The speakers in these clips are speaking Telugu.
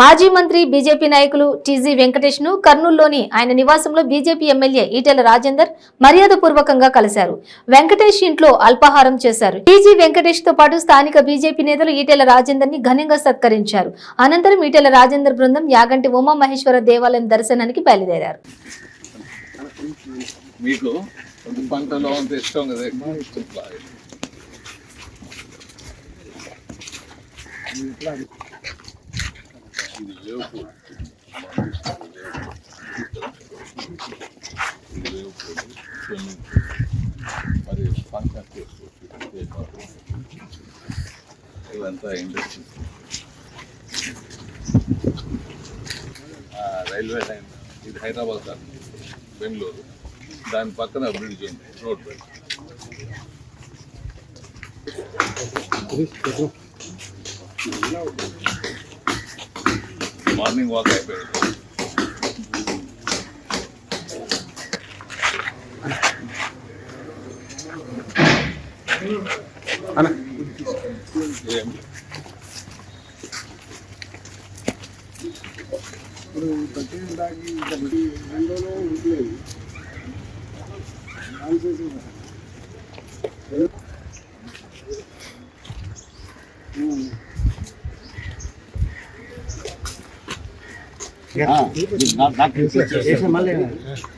మాజీ మంత్రి బీజేపీ నాయకులు టీజీ వెంకటేష్ ను కర్నూలులోని ఆయన నివాసంలో బీజేపీ ఎమ్మెల్యే ఈటెల రాజేందర్ మర్యాదపూర్వకంగా కలిశారు. వెంకటేష్ ఇంట్లో అల్పాహారం చేశారు. టీజీ వెంకటేష్ తో పాటు స్థానిక బీజేపీ నేతలు ఈటెల రాజేందర్ ని ఘనంగా సత్కరించారు. అనంతరం ఈటెల రాజేందర్ బృందం యాగంటి ఉమామహేశ్వర దేవాలయం దర్శనానికి బయలుదేరారు. ఇదంతా ఇండస్ట్రీ రైల్వే లైన్ ఇది హైదరాబాద్ సార్ బెంగళూరు దాని పక్కన బ్రిడ్జ్ ఉంది రోడ్ బ్రిడ్జ్ మార్నింగ్ వాక్ అయిపోయింది.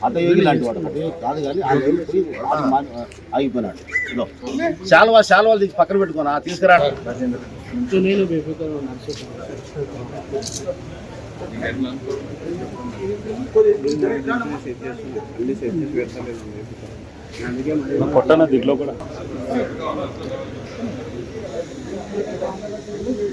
అతయోగి లాంటి వాడు కాదు కానీ ఆగిపోయినాడు. శాల్వాలు తీసి పక్కన పెట్టుకున్నా తీసుకురా. కొట్టన దీంట్లో కూడా